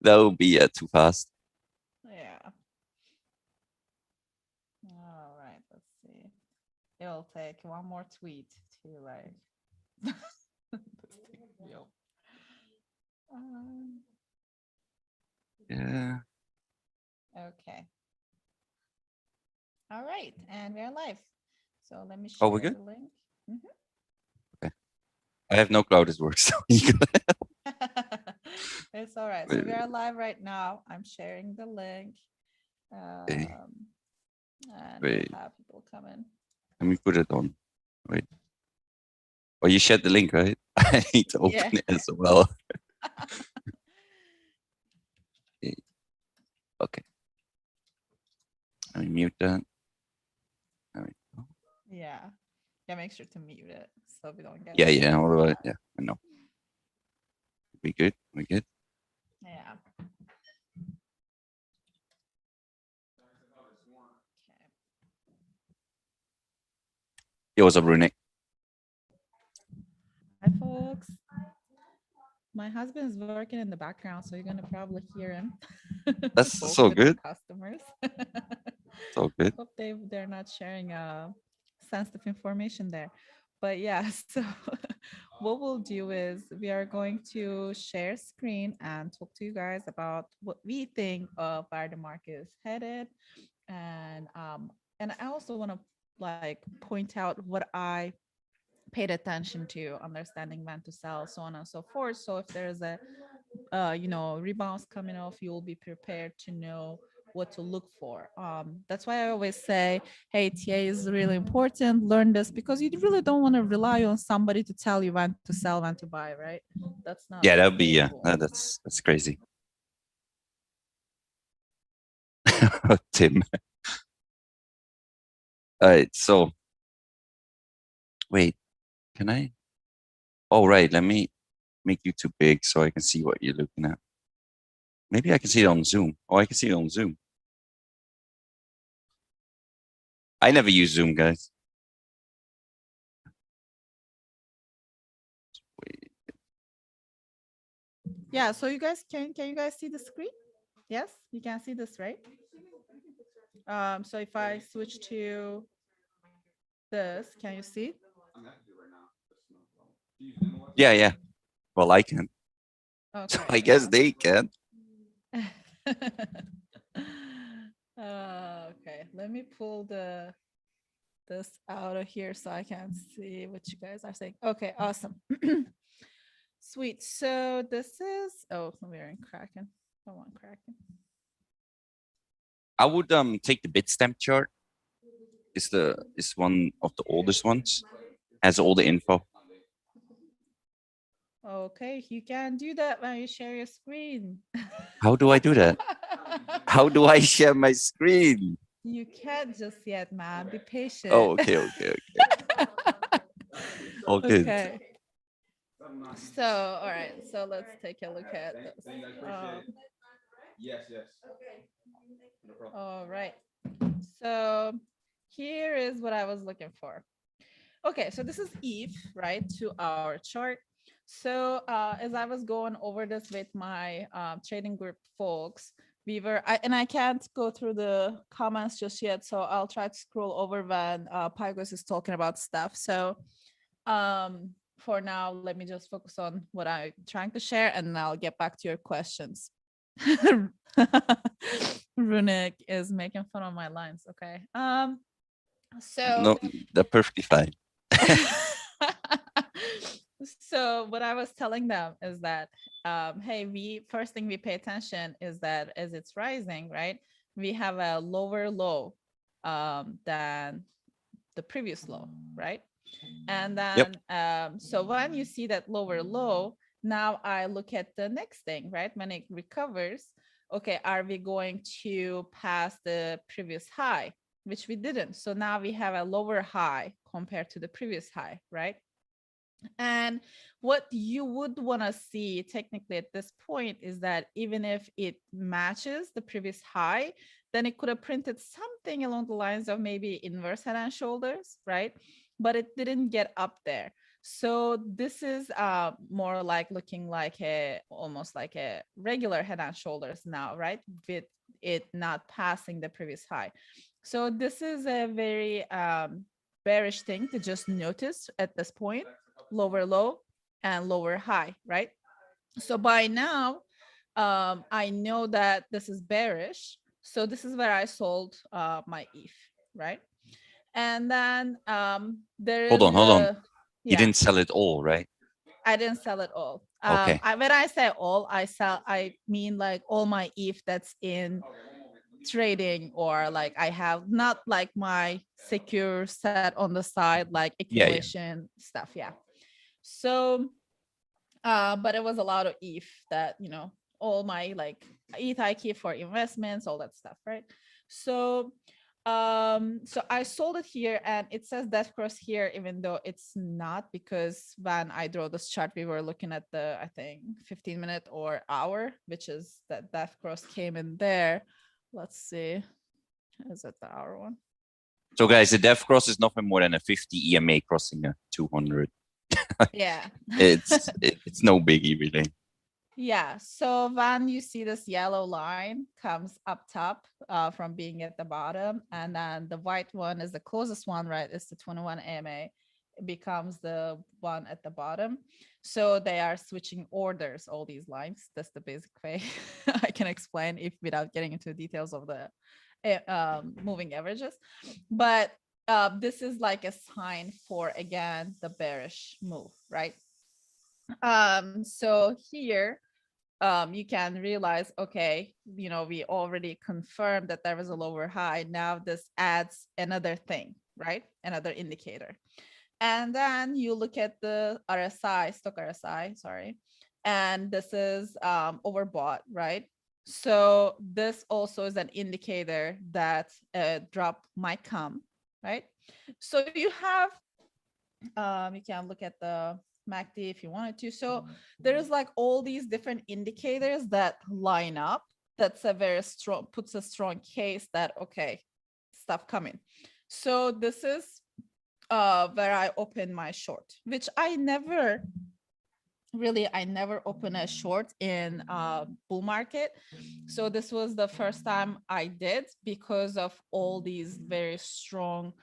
That would be too fast. Yeah. All right, let's see. It'll take one more tweet to like this thing real. Um, Yeah. okay. All right, and we're live. So let me Oh, we're share good? the link. Mhm. Okay. I have no clue how this works. So you It's all right. So we can- are live right now. I'm sharing the link. Okay. And we'll Wait. have people come in. Let me put it on. Wait. Oh, you shared the link, right? I need to open Yeah. it as well. Okay. Let me mute that. There we go. Yeah. Yeah, make sure to mute it so we don't get Yeah, echoes. yeah. All right. Yeah, I know. We good? We good? Yeah. Okay. Yo, what's up, Runic? Hi, folks. My husband is working in the background, so you're gonna probably hear him. That's Both so with the good. customers. So good. Hope they're not sharing sensitive information there. But yeah, so what we'll do is we are going to share screen and talk to you guys about what we think of where the market is headed. And I also want to like point out what I paid attention to, understanding when to sell, so on and so forth. So if there's a rebounds coming off, you'll be prepared to know what to look for. That's why I always say, hey, TA is really important. Learn this because you really don't want to rely on somebody to tell you when to sell, when to buy, right? That's not Yeah, that would be sustainable. that's crazy. Tim. All right, so wait, can I? Oh, right. Let me make you too big so I can see what you're looking at. Maybe I can see it on Zoom. Oh, I can see it on Zoom. I never use Zoom, guys. Wait. Yeah, so you guys can you guys see the screen? Yes, you can see this, right? So if I switch to this, can you see? Yeah, yeah. Well, I can. So Okay. I guess they can. Okay, let me pull this out of here so I can see what you guys are saying. Okay, awesome. Sweet. So this is we're in Kraken. Come on, Kraken. I would take the Bitstamp chart. It's one of the oldest ones. Has all the info. Okay, you can do that when you share your screen. How do I do that? How do I share my screen? You can't just yet, man. Be patient. Oh, okay, okay, okay. All good. Okay. So, all right. So let's take a look at this. All right. So here is what I was looking for. Okay, so this is Eve, right, to our chart. So as I was going over this with my trading group folks, and I can't go through the comments just yet, so I'll try to scroll over when Pygoz is talking about stuff. So for now, let me just focus on what I'm trying to share, and I'll get back to your questions. Runic is making fun of my lines. Okay. So No, they're perfectly fine. so what I was telling them is that hey, we first thing we pay attention is that as it's rising, right, we have a lower low than the previous low, right? And Yep. then so when you see that lower low, now I look at the next thing, right? When it recovers, okay, are we going to pass the previous high, which we didn't? So now we have a lower high compared to the previous high, right? And what you would want to see technically at this point is that even if it matches the previous high, then it could have printed something along the lines of maybe inverse head and shoulders, right? But it didn't get up there. So this is more like looking like almost like a regular head and shoulders now, right? With it not passing the previous high. So this is a very bearish thing to just notice at this point, lower low and lower high, right? So by now, I know that this is bearish. So this is where I sold my ETH, right? And then there Hold is on, hold on. the, You yeah, didn't sell it all, right? I didn't sell it all. Okay. When I say all, I mean like all my ETH that's in trading, or like I have not like my secure set on the side, like Yeah, yeah. accumulation stuff. Yeah. So, but it was a lot of ETH that, all my like ETH I keep for investments, all that stuff, right? So so I sold it here, and it says death cross here, even though it's not, because when I draw this chart, we were looking at the, I think, 15-minute or hour, which is that death cross came in there. Let's see, is it the hour one? So guys, the death cross is nothing more than a 50 EMA crossing a 200. Yeah. It's no biggie, really. Yeah. So when you see this yellow line comes up top from being at the bottom, and then the white one is the closest one, right? It's the 21 AMA. It becomes the one at the bottom. So they are switching orders, all these lines. That's the basic way I can explain, if without getting into the details of the moving averages. But this is like a sign for, again, the bearish move, right? So here you can realize, okay, we already confirmed that there was a lower high. Now this adds another thing, right? Another indicator. And then you look at the RSI, stock RSI, sorry, and this is overbought, right? So this also is an indicator that a drop might come, right? So you have, you can look at the MACD if you wanted to. So there's like all these different indicators that line up. That's a very strong, puts a strong case that, okay, stuff coming. So this is where I open my short, which I never open a short in bull market. So this was the first time I did, because of all these very strong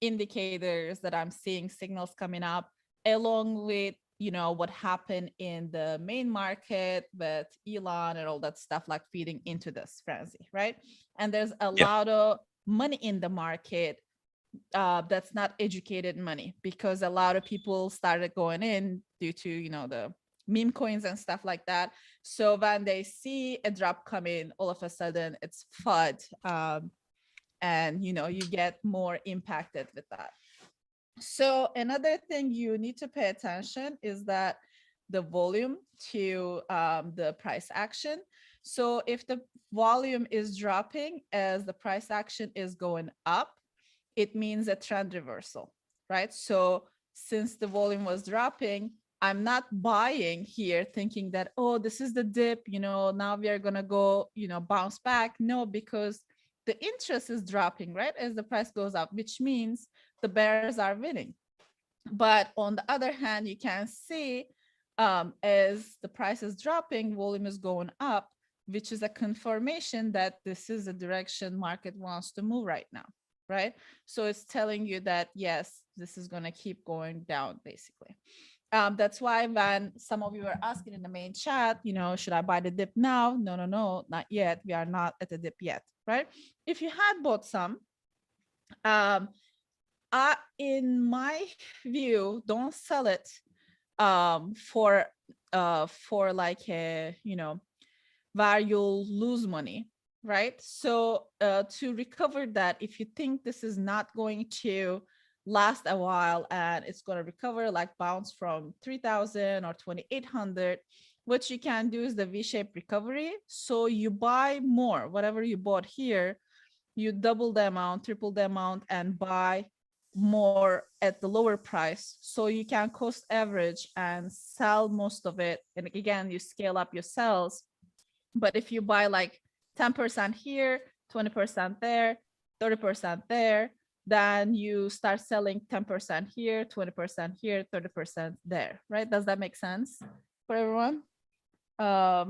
indicators that I'm seeing, signals coming up, along with what happened in the main market with Elon and all that stuff, like feeding into this frenzy, right? And there's a lot of money in the market that's not educated money, because a lot of people started going in due to the meme coins and stuff like that. So when they see a drop coming, all of a sudden it's FUD, and you get more impacted with that. So another thing you need to pay attention is that the volume to the price action. So if the volume is dropping as the price action is going up, it means a trend reversal, right? So since the volume was dropping, I'm not buying here thinking that, oh, this is the dip, now we are going to go, bounce back. No, because the interest is dropping, right? As the price goes up, which means the bears are winning. But on the other hand, you can see as the price is dropping, volume is going up, which is a confirmation that this is the direction market wants to move right now, right? So it's telling you that, yes, this is going to keep going down, basically. That's why when some of you were asking in the main chat, should I buy the dip now? No, not yet. We are not at the dip yet, right? If you had bought some, in my view, don't sell it for like a, where you'll lose money, right? So to recover that, if you think this is not going to last a while and it's going to recover, like bounce from 3,000 or 2,800, what you can do is the V-shaped recovery. So you buy more, whatever you bought here, you double the amount, triple the amount, and buy more at the lower price. So you can cost average and sell most of it. And again, you scale up your sales. But if you buy like 10% here, 20% there, 30% there, then you start selling 10% here, 20% here, 30% there, right? Does that make sense for everyone? Yeah.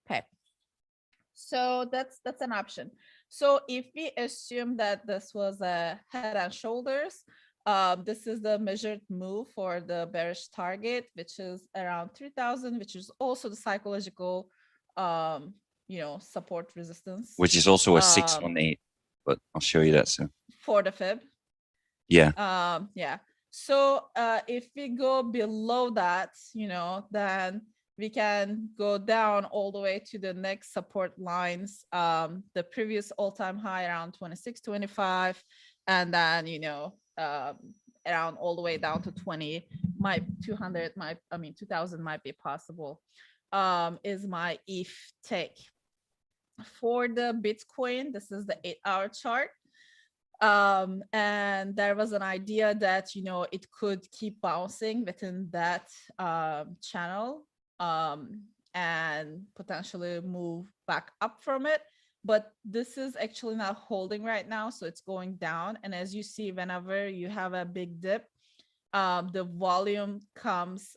Okay. So that's an option. So if we assume that this was a head and shoulders, this is the measured move for the bearish target, which is around 3000, which is also the psychological, support resistance. Which is also a 618, but I'll show you that soon. For the fib. Yeah. Yeah. So if we go below that, then we can go down all the way to the next support lines. The previous all-time high around 26.25, and then around all the way down to 20. 2000 might be possible. Is my if take. For the Bitcoin, this is the 8-hour chart. And there was an idea that it could keep bouncing within that channel and potentially move back up from it, but this is actually not holding right now, so it's going down. And as you see, whenever you have a big dip, the volume comes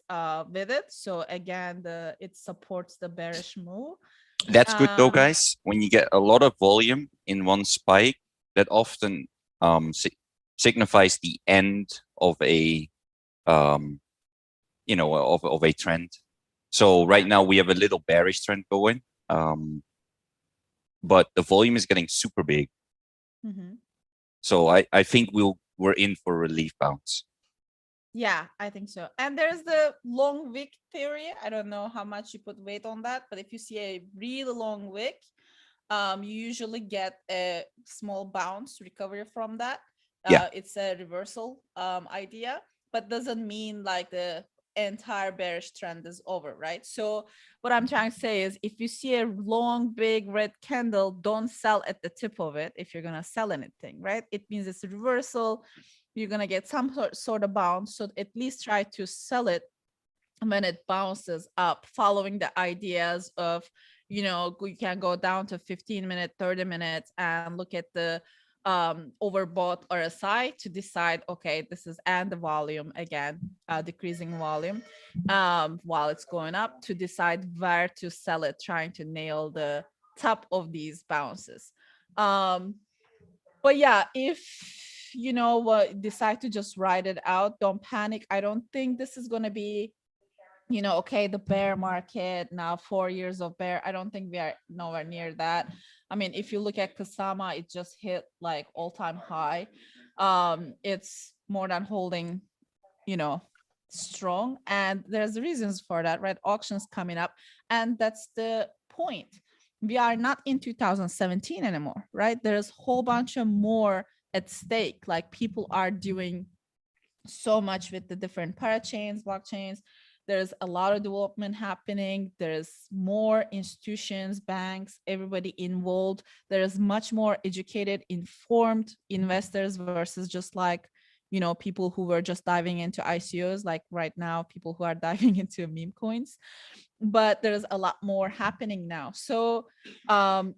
with it, so again it supports the bearish move. That's good though, guys. When you get a lot of volume in one spike, that often signifies the end of a of a trend. So right now we have a little bearish trend going, but the volume is getting super big. So I think we're in for a relief bounce. Yeah, I think so. And there's the long wick theory. I don't know how much you put weight on that, but if you see a really long wick, you usually get a small bounce recovery from that. It's a reversal idea, but doesn't mean like the entire bearish trend is over, right? So what I'm trying to say is, if you see a long big red candle, don't sell at the tip of it if you're gonna sell anything, right? It means it's a reversal. You're gonna get some sort of bounce, so at least try to sell it when it bounces up, following the ideas of you can go down to 15-minute, 30 minutes and look at the overbought RSI to decide, okay, this is, and the volume again, decreasing volume while it's going up, to decide where to sell it, trying to nail the top of these bounces. But yeah, if decide to just ride it out, don't panic. I don't think this is going to be okay, the bear market now, 4 years of bear. I don't think we are nowhere near that. I mean, if you look at Kusama, it just hit like all-time high. It's more than holding strong, and there's reasons for that, right? Auctions coming up, and that's the point. We are not in 2017 anymore, right? There's a whole bunch of more at stake. Like, people are doing so much with the different parachains, blockchains. There's a lot of development happening. There's more institutions, banks, everybody involved. There's much more educated, informed investors versus just like, people who were just diving into ICOs, like right now, people who are diving into meme coins. But there's a lot more happening now. So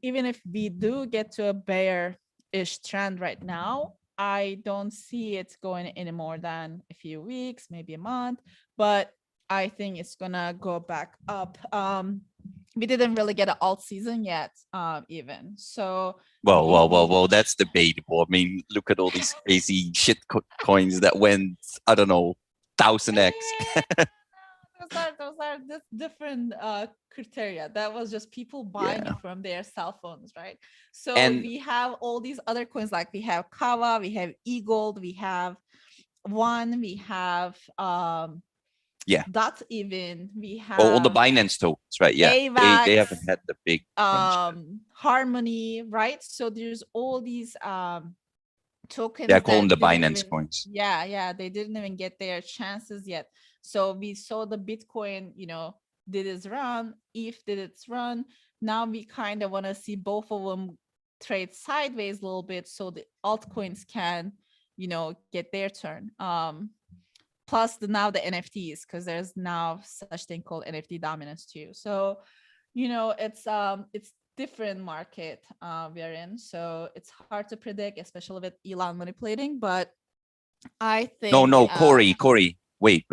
even if we do get to a bearish trend right now, I don't see it going any more than a few weeks, maybe a month, but I think it's gonna go back up. We didn't really get an alt season yet, even. So well, that's debatable. I mean, look at all these crazy shit coins that went, I don't know, 1000x. Those are different criteria. That was just people buying it from their cell phones, right? So we have all these other coins, like we have Kava, we have eGold, we have One, we have Dot, even we have all the Binance tokens, right? Yeah, AVAX, they haven't had the big Harmony, right? So there's all these tokens. They're calling the Binance coins. Yeah, they didn't even get their chances yet. So we saw the Bitcoin, did its run, ETH did its run. Now we kind of want to see both of them trade sideways a little bit, so the altcoins can, get their turn. Plus now the NFTs, because there's now such thing called NFT dominance too. So, it's different market we are in. So it's hard to predict, especially with Elon manipulating. But I think No, Corey. Wait.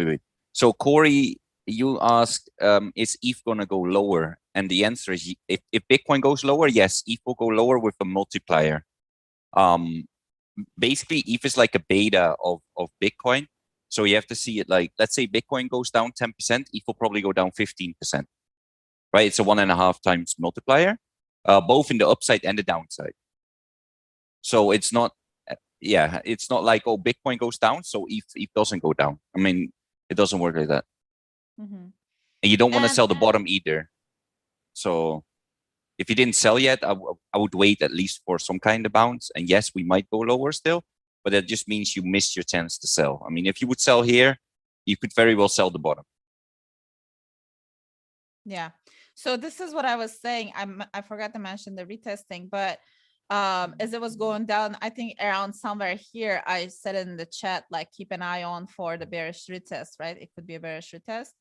So Corey, you asked, is ETH gonna go lower? And the answer is, if Bitcoin goes lower, yes, ETH will go lower with a multiplier. Basically, ETH is like a beta of Bitcoin. So you have to see it like, let's say Bitcoin goes down 10%, ETH will probably go down 15%. Right? It's a 1.5 times multiplier, both in the upside and the downside. So it's not, yeah, it's not like, oh, Bitcoin goes down, so ETH doesn't go down. I mean, it doesn't work like that. Mm-hmm. And you don't want to sell the bottom either. So if you didn't sell yet, I would wait at least for some kind of bounce. And yes, we might go lower still, but that just means you missed your chance to sell. I mean, if you would sell here, you could very well sell the bottom. Yeah. So this is what I was saying. I forgot to mention the retesting, but as it was going down, I think around somewhere here, I said in the chat, like, keep an eye on for the bearish retest, right? It could be a bearish retest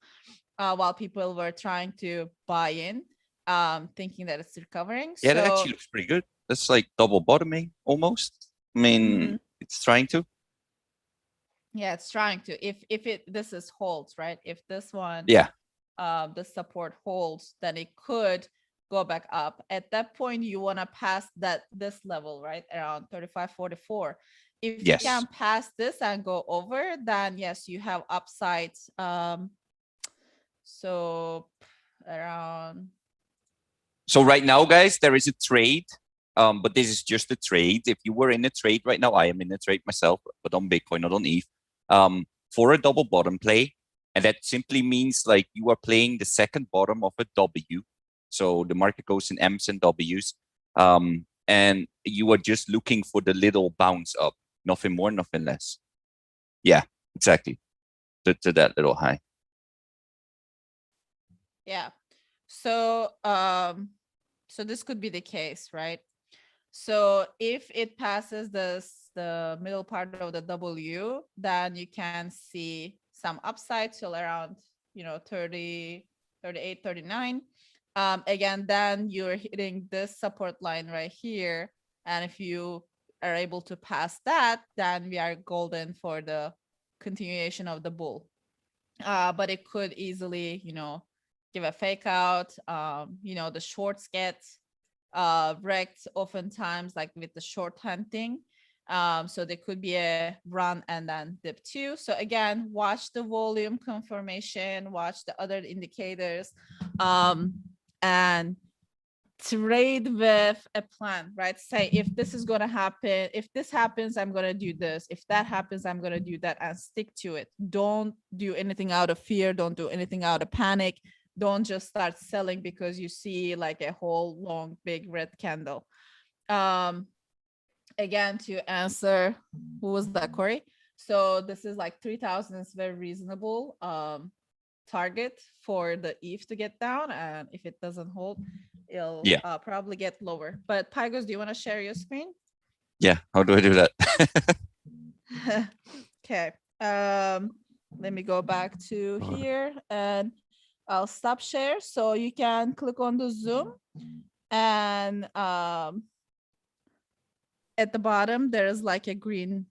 while people were trying to buy in, thinking that it's recovering. Yeah, so, that actually looks pretty good. That's like double bottoming almost. I mean, it's trying to. Yeah, it's trying to. If this is holds, right? If this one, yeah, the support holds, then it could go back up. At that point, you want to pass this level, right? Around 35.44. If yes. you can pass this and go over, then yes, you have upsides. So around. So right now, guys, there is a trade, but this is just a trade. If you were in a trade right now, I am in a trade myself, but on Bitcoin, not on ETH, for a double bottom play. And that simply means like you are playing the second bottom of a W. So the market goes in M's and W's. And you are just looking for the little bounce up, nothing more, nothing less. Yeah, exactly. To that little high. Yeah. So, so this could be the case, right? So if it passes the middle part of the W, then you can see some upside till around, 30, 38, 39. Again, then you're hitting this support line right here. And if you are able to pass that, then we are golden for the continuation of the bull. But it could easily, give a fake out. The shorts get wrecked oftentimes, like with the short hunting. So there could be a run and then dip too. So again, watch the volume confirmation, watch the other indicators, and trade with a plan, right? Say, if this is going to happen, if this happens, I'm going to do this. If that happens, I'm going to do that, and stick to it. Don't do anything out of fear. Don't do anything out of panic. Don't just start selling because you see like a whole long, big red candle. Again, to answer, who was that, Corey? So this is like 3,000 is very reasonable target for the ETH to get down. And if it doesn't hold, it'll probably get lower. But Pygoz, do you want to share your screen? Yeah. How do I do that? Okay. Let me go back to here and I'll stop share. So you can click on the Zoom, and at the bottom, there's like a green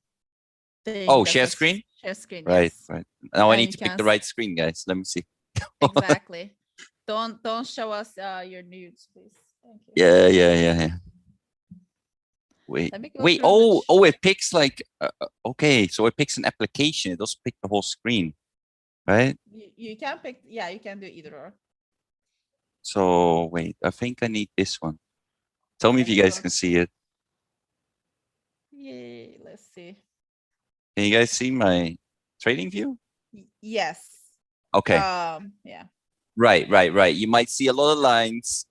thing. Oh, share screen? Share screen, right, yes. right. Now And I need to pick the right screen, guys. Let me see. Exactly. Don't show us your nudes, please. Thank you. Yeah. Wait. Oh, it picks like, okay, so it picks an application. It doesn't pick the whole screen, right? You can pick, yeah, you can do either or. So wait, I think I need this one. Tell me if you guys can see it. Yay, let's see. Can you guys see my trading view? Yes. Okay. Yeah. Right. You might see a lot of lines.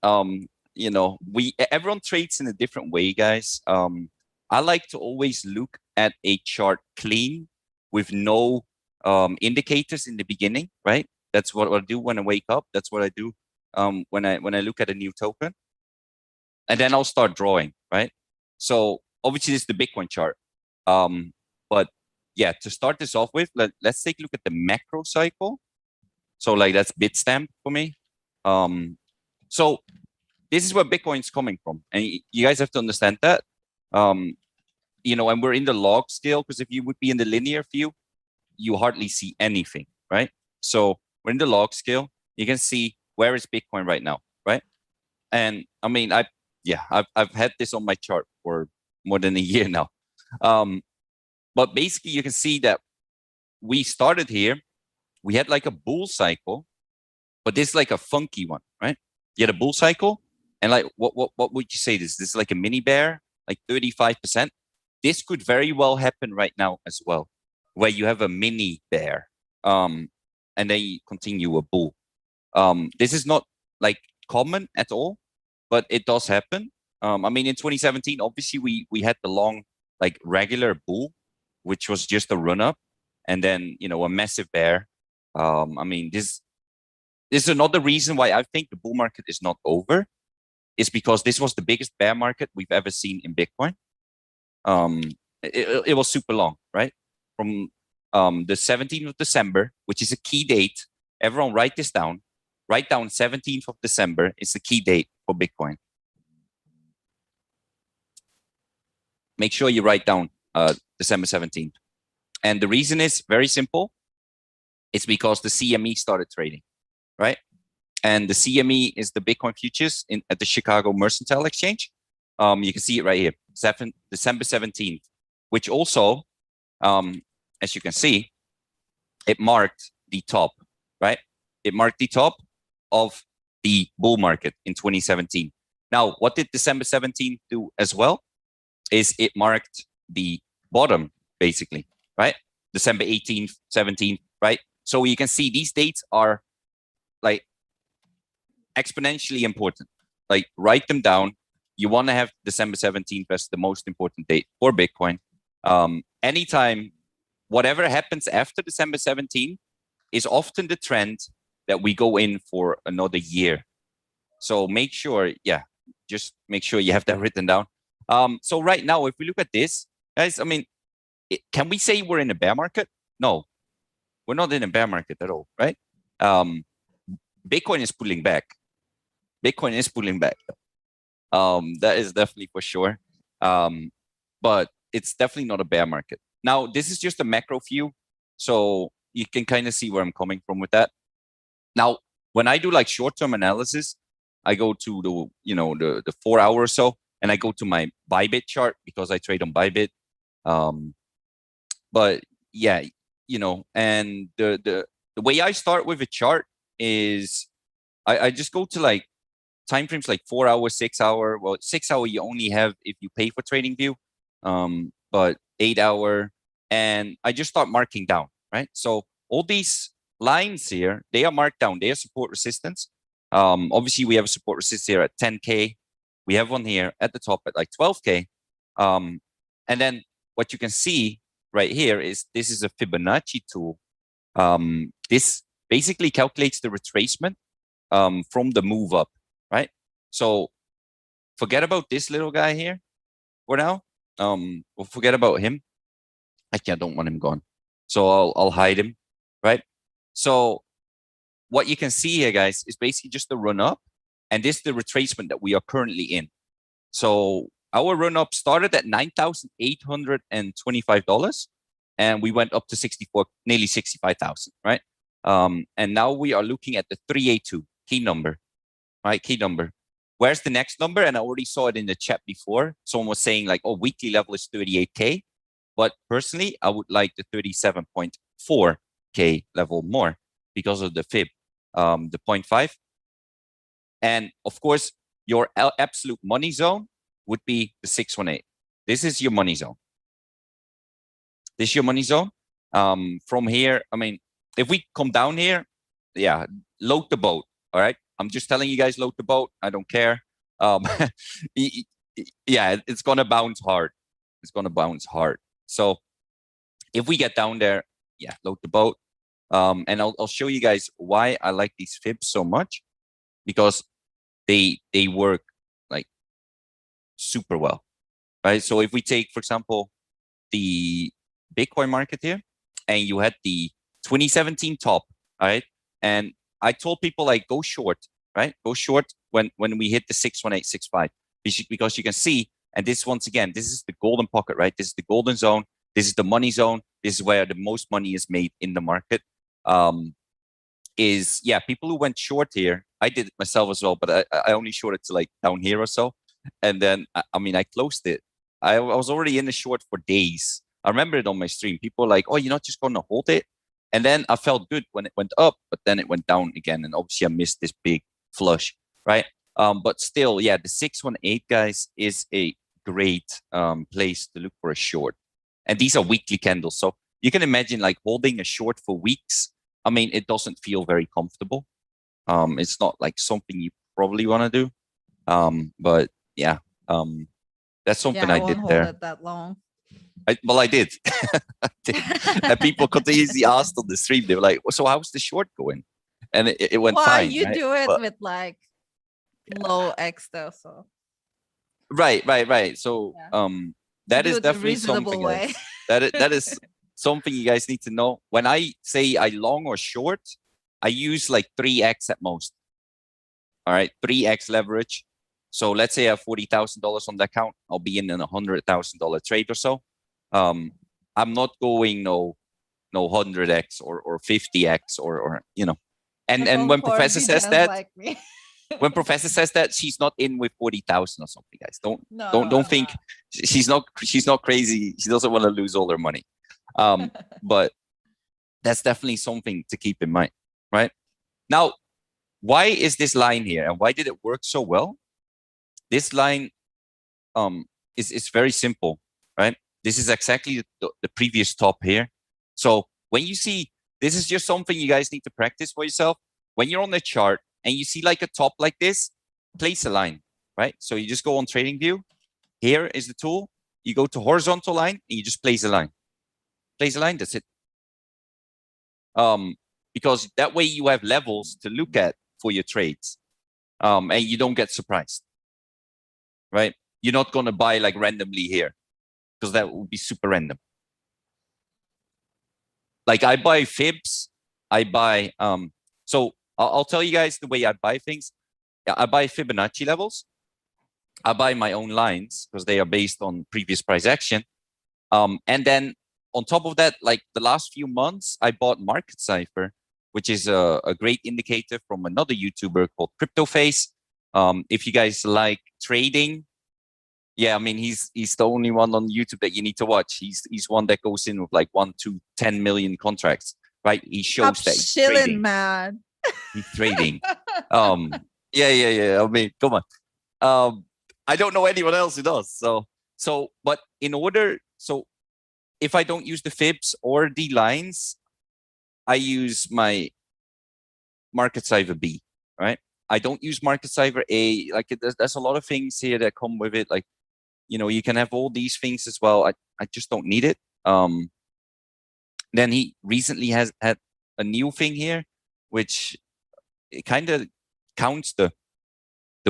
Everyone trades in a different way, guys. I like to always look at a chart clean with no indicators in the beginning, right? That's what I do when I wake up. That's what I do when I look at a new token. And then I'll start drawing, right? So obviously this is the Bitcoin chart. But yeah, to start this off with, let's take a look at the macro cycle. So like that's Bitstamp for me. So this is where Bitcoin's coming from. And you guys have to understand that. You know, and we're in the log scale, because if you would be in the linear view, you hardly see anything, right? So we're in the log scale. You can see where is Bitcoin right now, right? And I mean, I've had this on my chart for more than a year now. But basically, you can see that we started here. We had like a bull cycle, but this is like a funky one, right? You had a bull cycle, and like what would you say this? This is like a mini bear, like 35%. This could very well happen right now as well, where you have a mini bear, and then you continue a bull. This is not like common at all, but it does happen. I mean, in 2017, obviously we had the long like regular bull, which was just a run up, and then you know a massive bear. I mean, this is another reason why I think the bull market is not over, is because this was the biggest bear market we've ever seen in Bitcoin. It was super long, right? From the 17th of December, which is a key date. Everyone write this down. Write down 17th of December is the key date for Bitcoin. Make sure you write down December 17th. And the reason is very simple. It's because the CME started trading, right? And the CME is the Bitcoin futures at the Chicago Mercantile Exchange. You can see it right here, December 17th, which also, as you can see, it marked the top, right? It marked the top of the bull market in 2017. Now, what did December 17th do as well? Is it marked the bottom, basically, right? December 18th, 17th, right? So you can see these dates are like exponentially important. Like write them down. You want to have December 17th as the most important date for Bitcoin. Anytime, whatever happens after December 17th is often the trend that we go in for another year. So make sure, just make sure you have that written down. So right now, if we look at this, guys, I mean, can we say we're in a bear market? No, we're not in a bear market at all, right? Bitcoin is pulling back. Bitcoin is pulling back. That is definitely for sure. But it's definitely not a bear market. Now, this is just a macro view, so you can kind of see where I'm coming from with that. Now, when I do like short-term analysis, I go to the 4 hour or so, and I go to my Bybit chart because I trade on Bybit. But yeah, you know, and the way I start with a chart is I just go to like time frames like 4 hour, 6 hour. Well, 6 hour you only have if you pay for TradingView, but 8 hour, and I just start marking down, right? So all these lines here, they are marked down. They are support resistance. Obviously, we have a support resistance here at 10K. We have one here at the top at like 12K. And then what you can see right here is this is a Fibonacci tool. This basically calculates the retracement from the move up, right? So forget about this little guy here for now. We'll forget about him. Actually, I don't want him gone. So I'll hide him, right? So what you can see here, guys, is basically just the run up, and this is the retracement that we are currently in. So our run up started at $9,825, and we went up to 64, nearly 65,000, right? And now we are looking at the 382 key number, right? Key number. Where's the next number? And I already saw it in the chat before. Someone was saying like, oh, weekly level is 38K. But personally, I would like the 37.4K level more because of the fib, the 0.5. And of course, your absolute money zone would be the 618. This is your money zone. This is your money zone. From here, I mean, if we come down here, yeah, load the boat. All right. I'm just telling you guys, load the boat. I don't care. Yeah, it's going to bounce hard. It's going to bounce hard. So if we get down there, yeah, load the boat. And I'll show you guys why I like these fibs so much, because they work like super well, right? So if we take, for example, the Bitcoin market here, and you had the 2017 top, all right? And I told people like, go short, right? Go short when we hit the 61865, because you can see, and this once again, this is the golden pocket, right? This is the golden zone. This is the money zone. This is where the most money is made in the market. People who went short here, I did it myself as well, but I only shorted to like down here or so. And then, I closed it. I was already in the short for days. I remember it on my stream. People were like, oh, you're not just going to hold it? And then I felt good when it went up, but then it went down again. And obviously I missed this big flush, right? But still, yeah, the 618, guys, is a great place to look for a short. And these are weekly candles. So you can imagine like holding a short for weeks. I mean, it doesn't feel very comfortable. It's not like something you probably want to do. But yeah, that's something I did there. Hold it that long. I did. I did. And people continuously asked on the stream. They were like, "So how's the short going?" And it went fine. You right? do it with like low X though, so. Right. So that is definitely something. That is something you guys need to know. When I say I long or short, I use like 3x at most. All right, 3x leverage. So let's say I have $40,000 on the account. I'll be in a $100,000 trade or so. I'm not going no 100x or 50x or you know. And when Professor says that, like when Professor says that, she's not in with 40,000 or something, guys. Don't think she's not crazy. She doesn't want to lose all her money. But that's definitely something to keep in mind, right? Now, why is this line here and why did it work so well? This line is very simple, right? This is exactly the previous top here. So when you see, this is just something you guys need to practice for yourself. When you're on the chart and you see like a top like this, place a line, right? So you just go on Trading View. Here is the tool. You go to horizontal line and you just place a line. Place a line, that's it. Because that way you have levels to look at for your trades. And you don't get surprised, right? You're not going to buy like randomly here because that would be super random. Like I buy fibs, I buy, so I'll tell you guys the way I buy things. I buy Fibonacci levels. I buy my own lines because they are based on previous price action. And then on top of that, like the last few months, I bought Market Cipher, which is a great indicator from another YouTuber called CryptoFace. If you guys like trading, yeah, I mean, he's the only one on YouTube that you need to watch. He's one that goes in with like 1 to 10 million contracts, right? He shows that he's trading, man. He's trading. Yeah. I mean, come on. I don't know anyone else who does. So, but if I don't use the fibs or the lines, I use my Market Cipher B, right? I don't use Market Cipher A. Like there's a lot of things here that come with it. Like, you know, you can have all these things as well. I just don't need it. Then he recently has had a new thing here, which it kind of counts the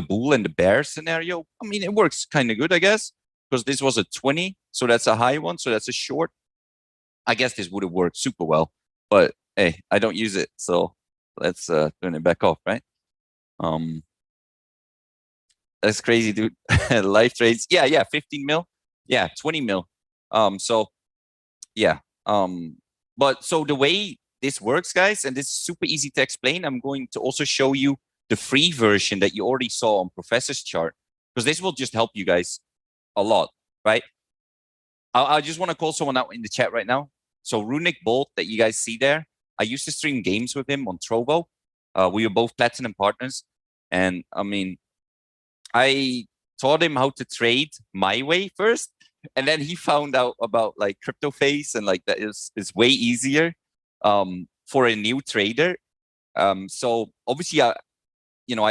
bull and the bear scenario. I mean, it works kind of good, I guess, because this was a 20, so that's a high one, so that's a short. I guess this would have worked super well, but hey, I don't use it, so let's turn it back off, right? That's crazy, dude. Live trades, yeah, 15 mil, yeah, 20 mil. So yeah, but so the way this works, guys, and this is super easy to explain. I'm going to also show you the free version that you already saw on Professor's chart, because this will just help you guys a lot, right? I just want to call someone out in the chat right now. So Runic Bolt that you guys see there, I used to stream games with him on Trovo. We were both platinum partners. And I mean, I taught him how to trade my way first. And then he found out about like CryptoFace and like that is way easier for a new trader. So obviously, I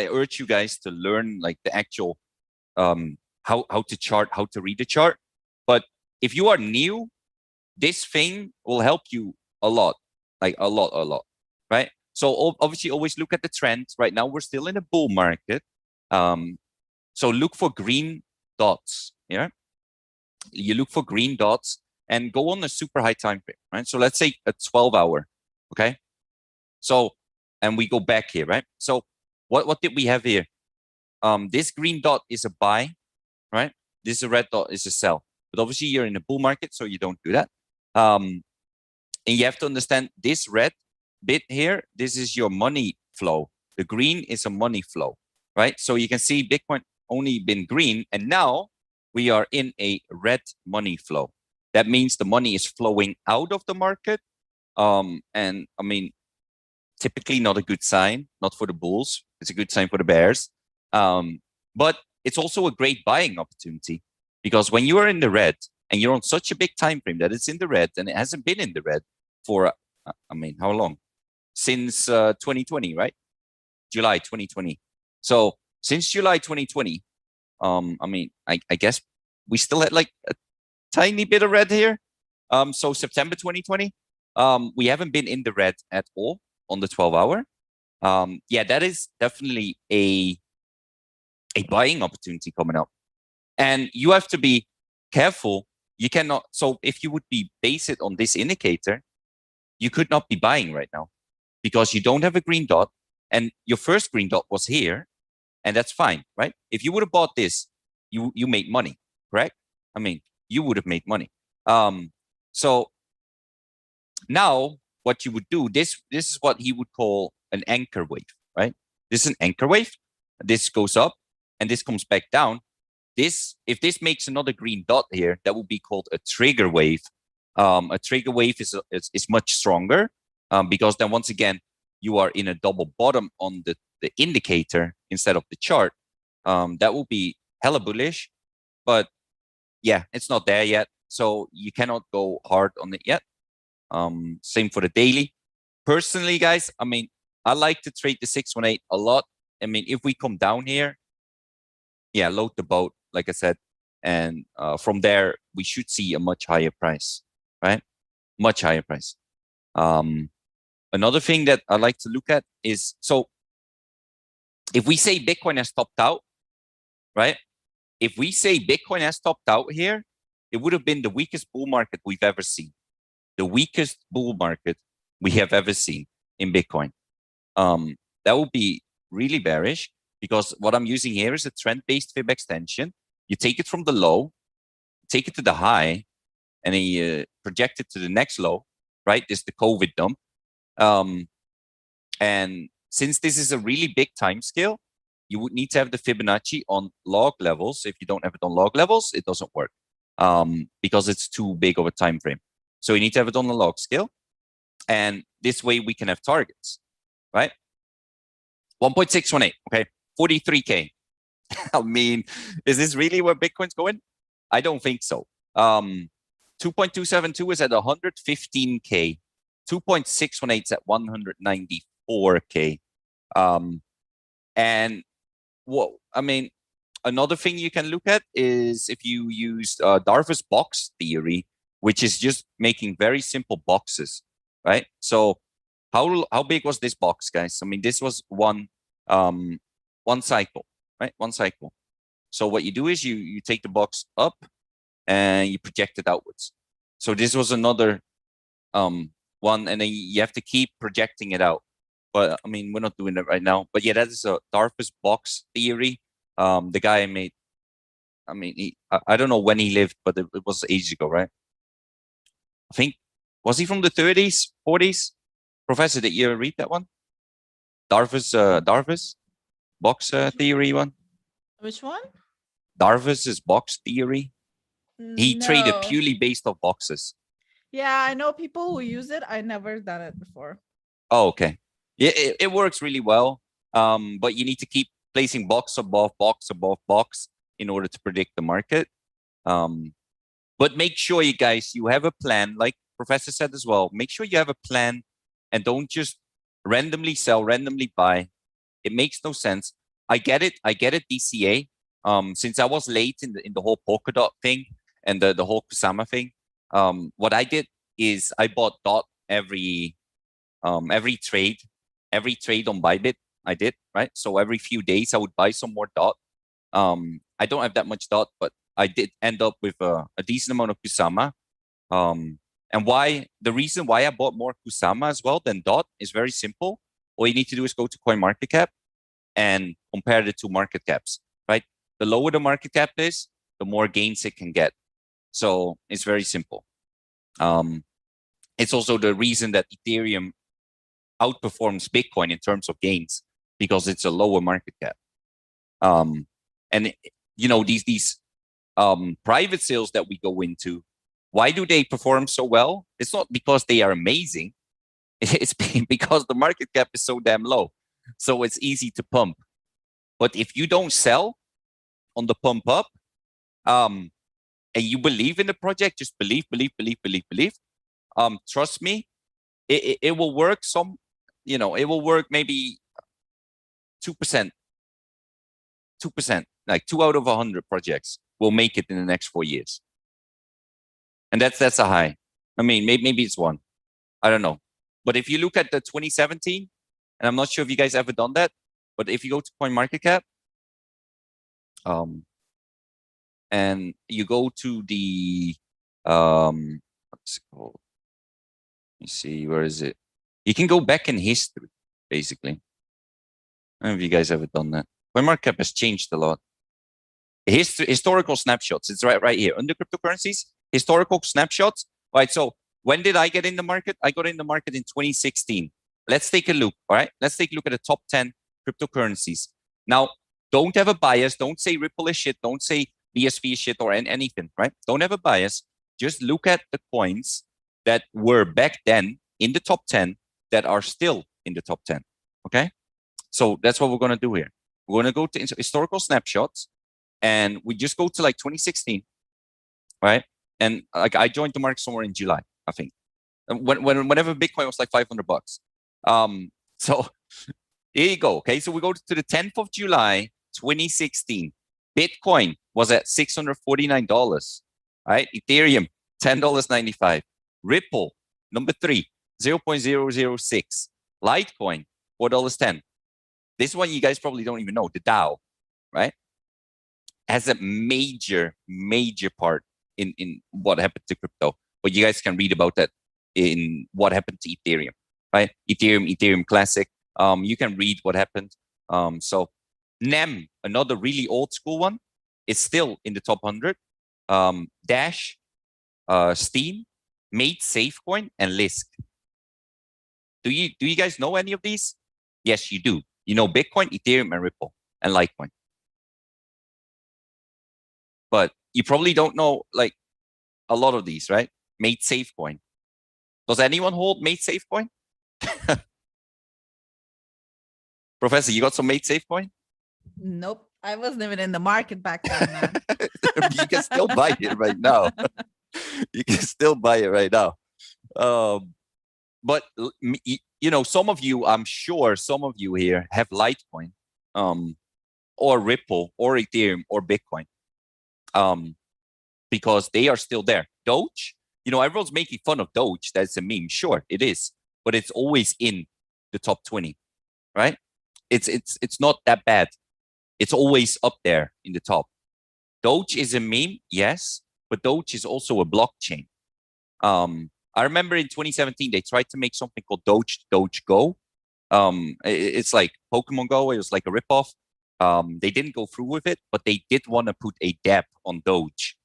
urge you guys to learn like the actual how to chart, how to read the chart. But if you are new, this thing will help you a lot, like a lot, right? So obviously, always look at the trend. Right now, we're still in a bull market. So look for green dots. Yeah, you look for green dots and go on a super high time frame, right? So let's say a 12-hour. Okay. So and we go back here, right? So what did we have here? this green dot is a buy, right? This red dot is a sell. But obviously you're in a bull market, so you don't do that. And you have to understand this red bit here, this is your money flow. The green is a money flow, right? So you can see Bitcoin only been green, and now we are in a red money flow. That means the money is flowing out of the market. And I mean, typically not a good sign, not for the bulls. It's a good sign for the bears. But it's also a great buying opportunity, because when you are in the red and you're on such a big time frame that it's in the red, and it hasn't been in the red for, I mean, how long? Since 2020, right? July 2020. So since July 2020, I mean, I guess we still had like a tiny bit of red here. So September 2020, we haven't been in the red at all on the 12-hour. Yeah, that is definitely a buying opportunity coming up. And you have to be careful. You cannot, so if you would be base it on this indicator, you could not be buying right now, because you don't have a green dot, and your first green dot was here, and that's fine, right? If you would have bought this, you made money, correct? I mean, you would have made money. So now what you would do, this is what he would call an anchor wave, right? This is an anchor wave. This goes up and this comes back down. This, if this makes another green dot here, that would be called a trigger wave. A trigger wave is much stronger, because then once again, you are in a double bottom on the indicator instead of the chart. That will be hella bullish, but yeah, it's not there yet. So you cannot go hard on it yet. Same for the daily. Personally, guys, I mean, I like to trade the 618 a lot. I mean, if we come down here, yeah, load the boat, like I said. And from there, we should see a much higher price, right? Much higher price. Another thing that I like to look at is, so if we say Bitcoin has topped out, right? If we say Bitcoin has topped out here, it would have been the weakest bull market we've ever seen. The weakest bull market we have ever seen in Bitcoin. That would be really bearish, because what I'm using here is a trend-based fib extension. You take it from the low, take it to the high, and then you project it to the next low, right? This is the COVID dump. And since this is a really big time scale, you would need to have the Fibonacci on log levels. If you don't have it on log levels, it doesn't work, because it's too big of a time frame. So you need to have it on the log scale. And this way we can have targets, right? 1.618, okay, 43K. I mean, is this really where Bitcoin's going? I don't think so. 2.272 is at 115K. 2.618 is at 194K. And what, I mean, another thing you can look at is if you use Darvas box theory, which is just making very simple boxes, right? So how big was this box, guys? I mean, this was one cycle, right? One cycle. So what you do is you take the box up and you project it outwards. So this was another one, and then you have to keep projecting it out. But I mean, we're not doing that right now. But yeah, that is a Darvas box theory. The guy made, I mean, I don't know when he lived, but it was ages ago, right? I think, was he from the 30s, 40s? Professor, did you ever read that one? Darvas box theory one? Which one? Darvas's box theory. He traded No. purely based off boxes. Yeah, I know people who use it. I never done it before. Oh, okay. Yeah, it works really well. But you need to keep placing box above box above box in order to predict the market. But make sure you guys, you have a plan, like Professor said as well. Make sure you have a plan and don't just randomly sell, randomly buy. It makes no sense. I get it, DCA. Since I was late in the whole Polkadot thing and the whole Kusama thing, what I did is I bought DOT every trade on Bybit. I did, right? So every few days I would buy some more DOT. I don't have that much DOT, but I did end up with a decent amount of Kusama. And the reason why I bought more Kusama as well than DOT is very simple. All you need to do is go to CoinMarketCap and compare the two market caps, right? The lower the market cap is, the more gains it can get. So it's very simple. It's also the reason that Ethereum outperforms Bitcoin in terms of gains, because it's a lower market cap. And you know, these private sales that we go into, why do they perform so well? It's not because they are amazing. It's because the market cap is so damn low. So it's easy to pump. But if you don't sell on the pump up, and you believe in the project, just believe. Trust me, it will work. It will work maybe 2%, like 2 out of 100 projects will make it in the next 4 years. And that's a high. I mean, maybe it's one. I don't know. But if you look at the 2017, and I'm not sure if you guys ever done that, but if you go to CoinMarketCap, and you go to the what's it called? Let me see, where is it? You can go back in history, basically. I don't know if you guys ever done that. CoinMarketCap has changed a lot. Historical snapshots. It's right here under cryptocurrencies. Historical snapshots. Right. So when did I get in the market? I got in the market in 2016. Let's take a look. All right. Let's take a look at the top 10 cryptocurrencies. Now, don't have a bias. Don't say Ripple is shit. Don't say BSV is shit or anything. Right. Don't have a bias. Just look at the coins that were back then in the top 10 that are still in the top 10. Okay. So that's what we're going to do here. We're going to go to historical snapshots, and we just go to like 2016, right? And like I joined the market somewhere in July, I think. Whenever Bitcoin was like $500. So here you go. Okay, so we go to the 10th of July, 2016. Bitcoin was at $649, right? Ethereum, $10.95. Ripple, number 3, 0.006. Litecoin, $4.10. This one you guys probably don't even know, the DAO, right? Has a major part in what happened to crypto. But you guys can read about that in what happened to Ethereum, right? Ethereum Classic. You can read what happened. So NEM, another really old school one, is still in the top 100. Dash, Steam, Made Safecoin, and Lisk. Do you guys know any of these? Yes, you do. You know Bitcoin, Ethereum, and Ripple, and Litecoin. But you probably don't know like a lot of these, right? Made Safecoin. Does anyone hold Made Safecoin? Professor, you got some Made Safecoin? Nope. I wasn't even in the market back then, man. You can still buy it right now. You can still buy it right now. But you know, some of you, I'm sure some of you here have Litecoin, or Ripple, or Ethereum, or Bitcoin, because they are still there. Doge, you know, everyone's making fun of Doge. That's a meme. Sure, it is, but it's always in the top 20, right? It's not that bad. It's always up there in the top. Doge is a meme, yes, but Doge is also a blockchain. I remember in 2017 they tried to make something called Doge Go. It's like Pokemon Go. It was like a ripoff. They didn't go through with it, but they did want to put a dApp on Doge.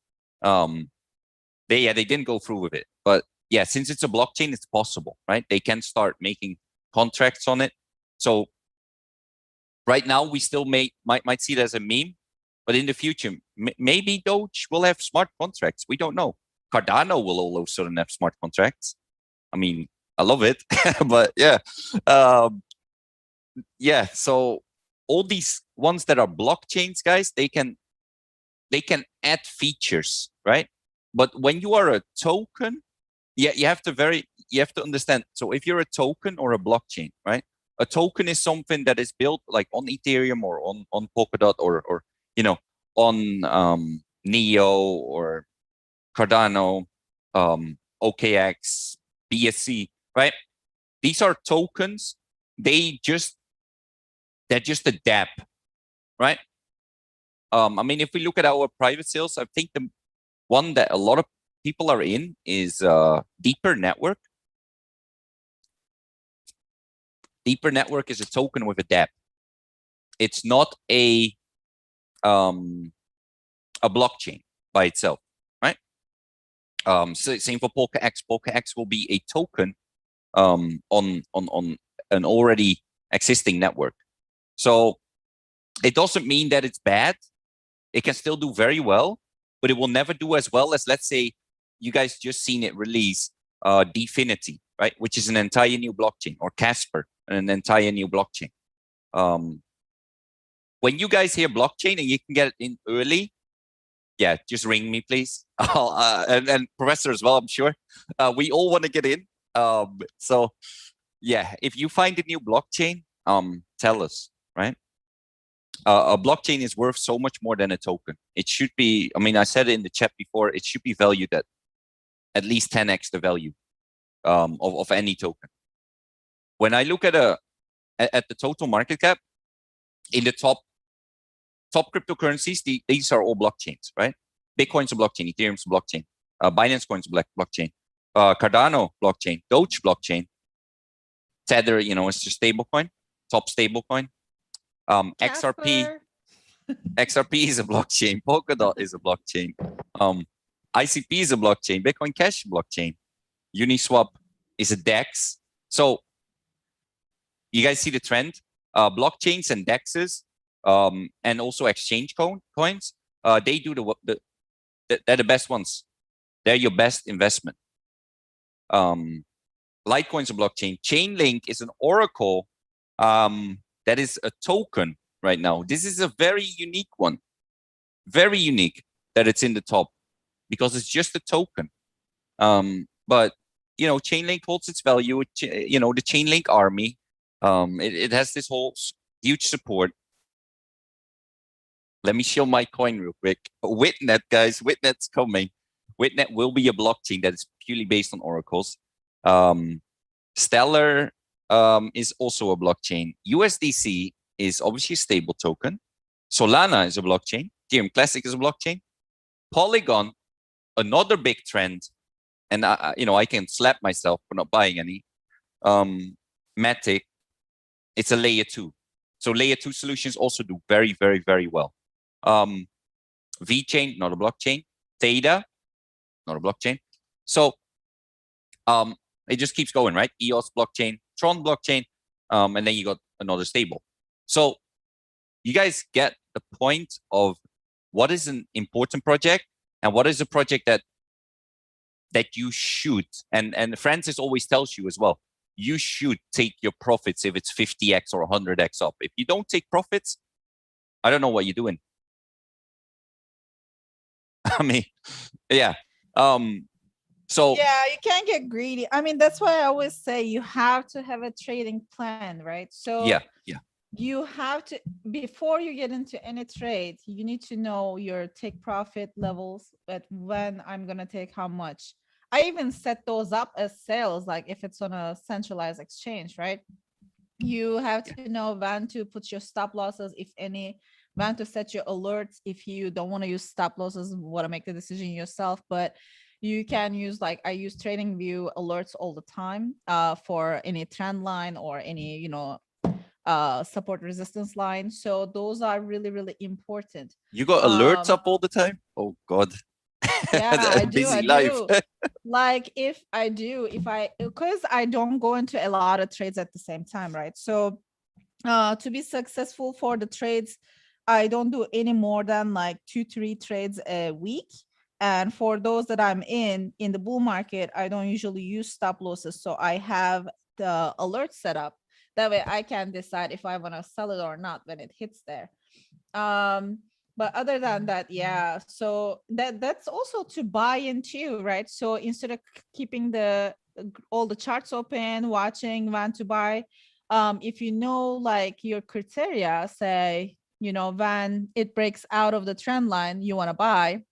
They didn't go through with it, but yeah, since it's a blockchain, it's possible, right? They can start making contracts on it. So right now we still might see it as a meme, but in the future, maybe Doge will have smart contracts. We don't know. Cardano will all of a sudden have smart contracts. I mean, I love it, but yeah. Yeah, so all these ones that are blockchains, guys, they can add features, right? But when you are a token, you have to understand. So if you're a token or a blockchain, right? A token is something that is built like on Ethereum or on Polkadot or you know, on Neo or Cardano, OKX, BSC, right? These are tokens. They're just a dApp, right? I mean, if we look at our private sales, I think the one that a lot of people are in is Deeper Network. Deeper Network is a token with a dApp. it's not a blockchain by itself, right? So same for PolkaX. PolkaX will be a token on an already existing network. So it doesn't mean that it's bad. It can still do very well, but it will never do as well as, let's say, you guys just seen it release Dfinity, right? Which is an entire new blockchain, or Casper, an entire new blockchain. When you guys hear blockchain and you can get it in early, yeah, just ring me, please. And Professor as well, I'm sure. We all want to get in. So yeah, if you find a new blockchain, tell us, right? A blockchain is worth so much more than a token. It should be, I mean, I said it in the chat before, it should be valued at least 10x the value of any token. When I look at the total market cap, in the top cryptocurrencies, these are all blockchains, right? Bitcoin's a blockchain, Ethereum's a blockchain, Binance Coin's a blockchain, Cardano blockchain, Doge blockchain, Tether, it's just stablecoin, top stablecoin. XRP is a blockchain. Polkadot is a blockchain. ICP is a blockchain. Bitcoin Cash blockchain. Uniswap is a DEX. So you guys see the trend? Blockchains and DEXs, and also exchange coins. They do they're the best ones. They're your best investment. Litecoin's a blockchain. Chainlink is an oracle. That is a token right now. This is a very unique one. Very unique that it's in the top, because it's just a token. But Chainlink holds its value. The Chainlink army. It has this whole huge support. Let me show my coin real quick. Witnet, guys. Witnet's coming. Witnet will be a blockchain that is purely based on oracles. Stellar is also a blockchain. USDC is obviously a stable token. Solana is a blockchain. Ethereum Classic is a blockchain. Polygon, another big trend, and I can slap myself for not buying any. Matic, it's a layer 2. So layer 2 solutions also do very, very, very well. VeChain, not a blockchain. Theta, not a blockchain. So it just keeps going, right? EOS blockchain, Tron blockchain, and then you got another stable. So you guys get the point of what is an important project and what is a project that you should, and Francis always tells you as well, you should take your profits if it's 50x or 100x up. If you don't take profits, I don't know what you're doing. I mean, yeah. So yeah, you can't get greedy. I mean, that's why I always say you have to have a trading plan, right? So yeah. You have to, before you get into any trade, you need to know your take profit levels, but when I'm going to take how much. I even set those up as sales, like if it's on a centralized exchange, right? You have to know when to put your stop losses, if any, when to set your alerts. If you don't want to use stop losses, want to make the decision yourself, but you can use, like I use TradingView alerts all the time for any trend line or any, support resistance line. So those are really, really important. You got alerts up all the time? Oh God. Yeah, I do. Busy life. Like because I don't go into a lot of trades at the same time, right? So to be successful for the trades, I don't do any more than like 2-3 trades a week. And for those that I'm in the bull market, I don't usually use stop losses. So I have the alert set up. That way I can decide if I want to sell it or not when it hits there. But other than that, yeah. So that's also to buy into, right? So instead of keeping all the charts open, watching when to buy, if you know like your criteria, say, when it breaks out of the trend line, you want to buy,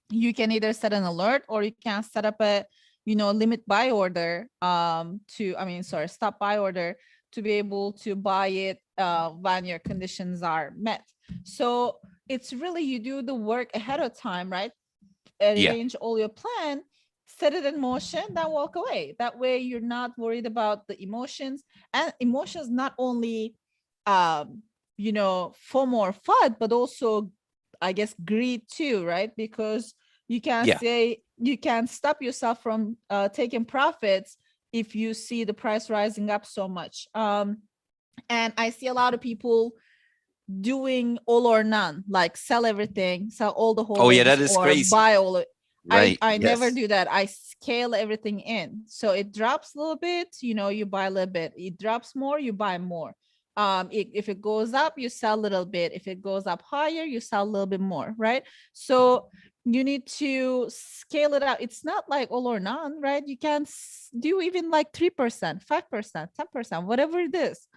you can either set an alert or you can set up a, limit buy order, stop buy order to be able to buy it when your conditions are met. So it's really, you do the work ahead of time, right? Arrange all your plan, set it in motion, then walk away. That way you're not worried about the emotions. And emotions not only you know, FOMO or FUD, but also, I guess, greed too, right? Because you can Yeah. say, you can stop yourself from taking profits if you see the price rising up so much. And I see a lot of people doing all or none, like sell everything, sell all the Oh yeah, holdings, that is or crazy. buy all. Right. I never Yes. do that. I scale everything in. So it drops a little bit, you know, you buy a little bit. It drops more, you buy more. If it goes up, you sell a little bit. If it goes up higher, you sell a little bit more, right? So you need to scale it out. It's not like all or none, right? You can do even like 3%, 5%, 10%, whatever it is.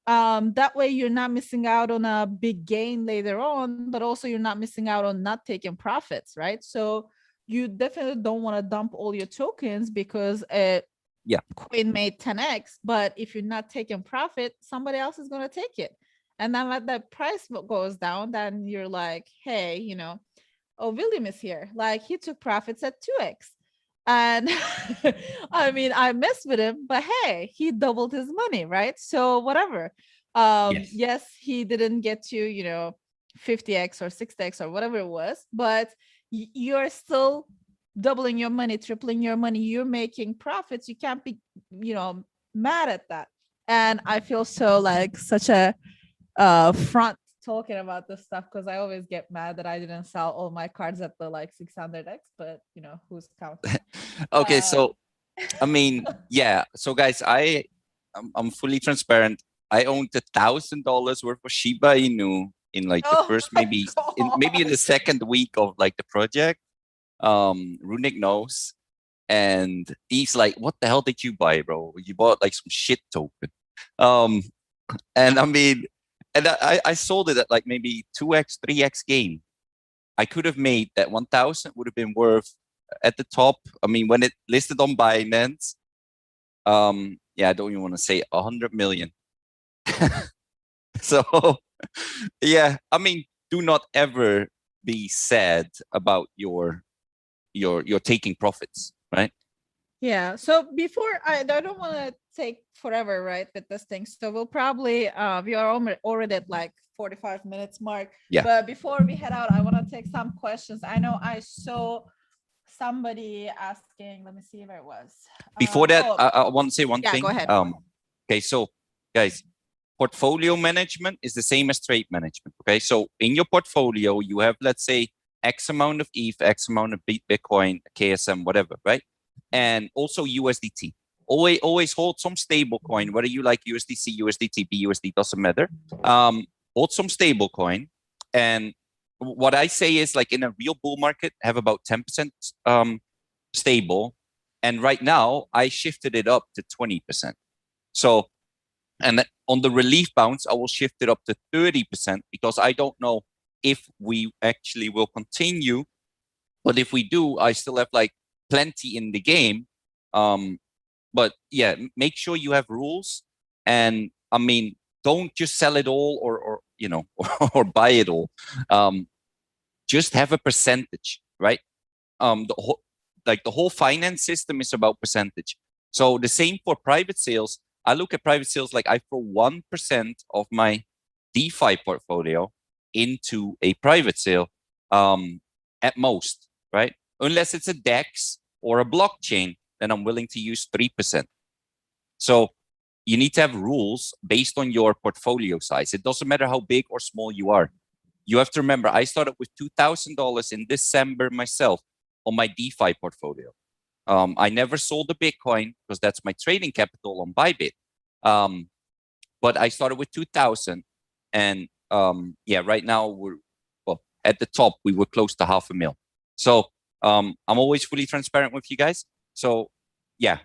That way you're not missing out on a big gain later on, but also you're not missing out on not taking profits, right? So you definitely don't want to dump all your tokens because Yeah. coin made 10x, but if you're not taking profit, somebody else is going to take it. And then when that price goes down, then you're like, hey, you know, oh, William is here. Like, he took profits at 2x. And I mean, I messed with him, but hey, he doubled his money, right? So whatever. Yes. Yes, he didn't get to, you know, 50x or 6x or whatever it was, but you're still doubling your money, tripling your money. You're making profits. You can't be, you know, mad at that. And I feel so like such a front talking about this stuff because I always get mad that I didn't sell all my cards at the like 600x, but you know, who's counting? Okay, Uh, so I mean, yeah. So guys, I'm fully transparent. I owned $1,000 worth of Shiba Inu in like the oh first, my maybe in the god. second week of like the project. Runic knows, and he's like, "What the hell did you buy, bro? You bought like some shit token." Um, and I mean, and I sold it at like maybe 2x, 3x gain. I could have made that 1,000 would have been worth at the top. I mean, when it listed on Binance, yeah, I don't even want to say 100 million. So yeah, I mean, do not ever be sad about your taking profits, right? Yeah. So before I don't want to take forever, right, with this thing. So we'll probably we are already at like 45 minutes mark. Yeah. But before we head out, I want to take some questions. I know I saw somebody asking, let me see where it was. Before that, Oh, I want to say one yeah, go thing. ahead. Okay, so guys, portfolio management is the same as trade management. Okay, so in your portfolio, you have, let's say, X amount of ETH, X amount of Bitcoin, KSM, whatever, right? And also USDT. Always hold some stable coin, whether you like USDC, USDT, BUSD, doesn't matter. Hold some stable coin. And what I say is, like, in a real bull market, have about 10% stable. And right now, I shifted it up to 20%. So, and on the relief bounce, I will shift it up to 30% because I don't know if we actually will continue. But if we do, I still have like plenty in the game. But yeah, make sure you have rules. And I mean, don't just sell it all or you know, or buy it all. Just have a percentage, right? The whole finance system is about percentage. So the same for private sales. I look at private sales like I throw 1% of my DeFi portfolio into a private sale, at most, right? Unless it's a DEX or a blockchain, then I'm willing to use 3%. So you need to have rules based on your portfolio size. It doesn't matter how big or small you are. You have to remember, I started with $2,000 in December myself on my DeFi portfolio. I never sold the Bitcoin because that's my trading capital on Bybit. But I started with 2,000, and yeah, right now well, at the top we were close to $500,000. So I'm always fully transparent with you guys. So yeah,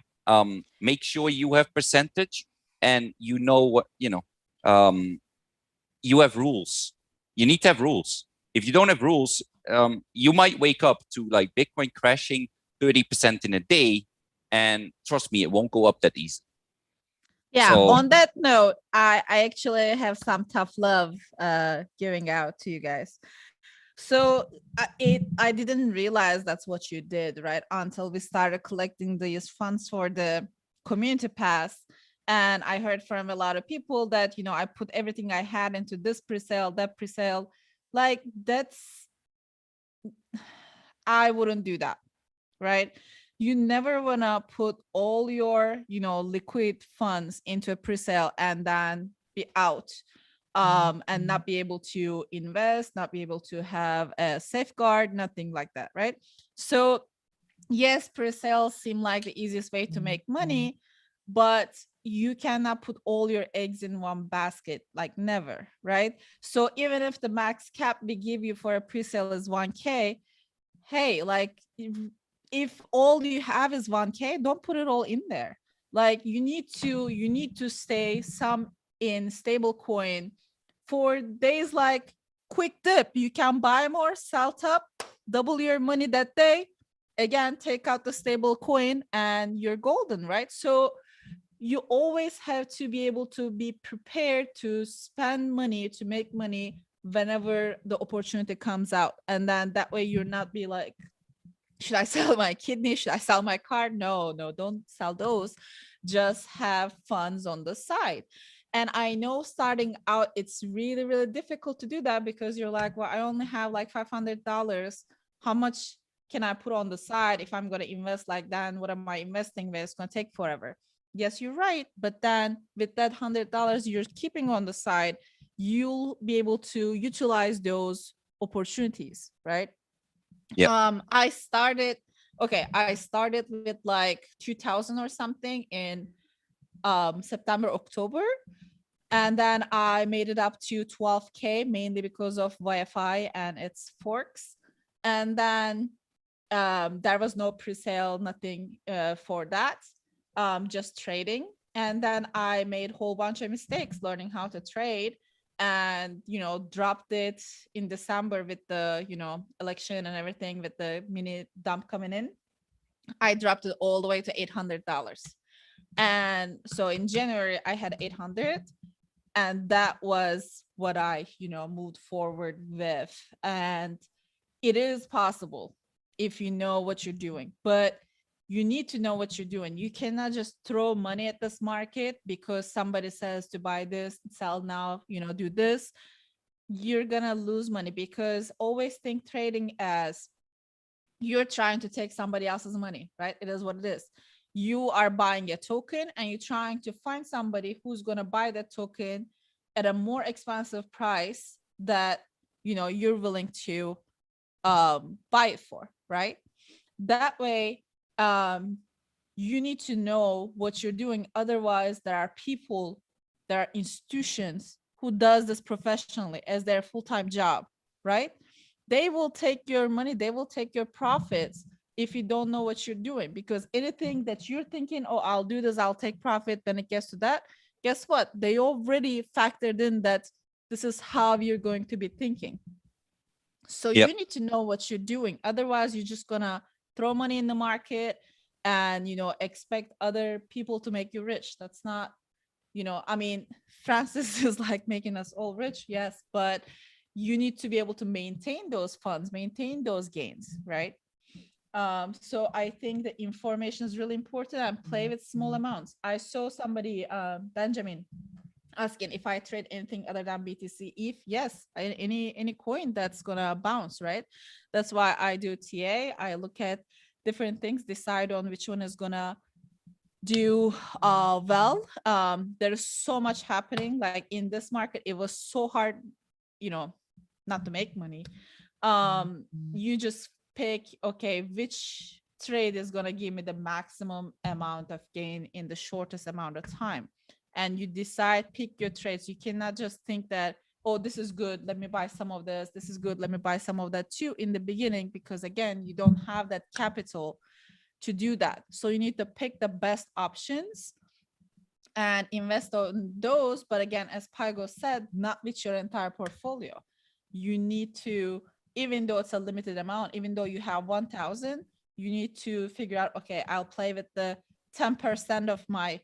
make sure you have percentage and you know what you have rules. You need to have rules. If you don't have rules, you might wake up to like Bitcoin crashing 30% in a day, and trust me, it won't go up that easy. Yeah, So on that note, I actually have some tough love giving out to you guys. So I didn't realize that's what you did, right? Until we started collecting these funds for the community pass. And I heard from a lot of people that, I put everything I had into this pre-sale, that pre-sale. Like I wouldn't do that, right? You never want to put all your, liquid funds into a pre-sale and then be out, and not be able to invest, not be able to have a safeguard, nothing like that, right? So yes, pre-sales seem like the easiest way to make money, but you cannot put all your eggs in one basket, like never, right? So even if the max cap they give you for a pre-sale is 1K, hey, like if all you have is 1K, don't put it all in there. Like you need to stay some in stable coin for days like quick dip. You can buy more, sell top, double your money that day. Again, take out the stable coin and you're golden, right? So you always have to be able to be prepared to spend money, to make money whenever the opportunity comes out. And then that way you're not be like, should I sell my kidney? Should I sell my car? No, don't sell those. Just have funds on the side. And I know starting out, it's really, really difficult to do that because you're like, well, I only have like $500. How much can I put on the side if I'm going to invest like that? And what am I investing with? It's going to take forever. Yes, you're right. But then with that $100 you're keeping on the side, you'll be able to utilize those opportunities, right? Yep. I started with like 2000 or something in September, October. And then I made it up to 12K mainly because of Wi-Fi and its forks. And then there was no pre-sale, nothing for that, just trading. And then I made a whole bunch of mistakes learning how to trade, and dropped it in December with the election and everything, with the mini dump coming in. I dropped it all the way to $800. And so in January I had 800, and that was what I moved forward with. And it is possible if you know what you're doing, but you need to know what you're doing. You cannot just throw money at this market because somebody says to buy this, sell now, do this. You're gonna lose money, because always think trading as you're trying to take somebody else's money, right? It is what it is. You are buying a token and you're trying to find somebody who's going to buy that token at a more expensive price that you're willing to buy it for, right? That way, you need to know what you're doing. Otherwise, there are people, there are institutions who does this professionally as their full-time job, right? They will take your money, they will take your profits if you don't know what you're doing, because anything that you're thinking, oh, I'll do this, I'll take profit, then it gets to that, guess what? They already factored in that this is how you're going to be thinking. So Yep. you need to know what you're doing. Otherwise, you're just gonna throw money in the market and expect other people to make you rich. That's not, I mean, Francis is like making us all rich, yes, but you need to be able to maintain those funds, maintain those gains, right? So I think the information is really important, and play with small amounts. I saw somebody, Benjamin, asking if I trade anything other than BTC. If yes, any coin that's gonna bounce, right? That's why I do TA. I look at different things, decide on which one is gonna do well. There's so much happening. Like in this market, it was so hard, not to make money. You just pick, okay, which trade is gonna give me the maximum amount of gain in the shortest amount of time, and you decide, pick your trades. You cannot just think that, oh, this is good, let me buy some of this is good, let me buy some of that too in the beginning, because again, you don't have that capital to do that. So you need to pick the best options and invest on those. But again, as Pygoz said, not with your entire portfolio. You need to, even though it's a limited amount, even though you have 1,000, you need to figure out, okay, I'll play with the 10% of my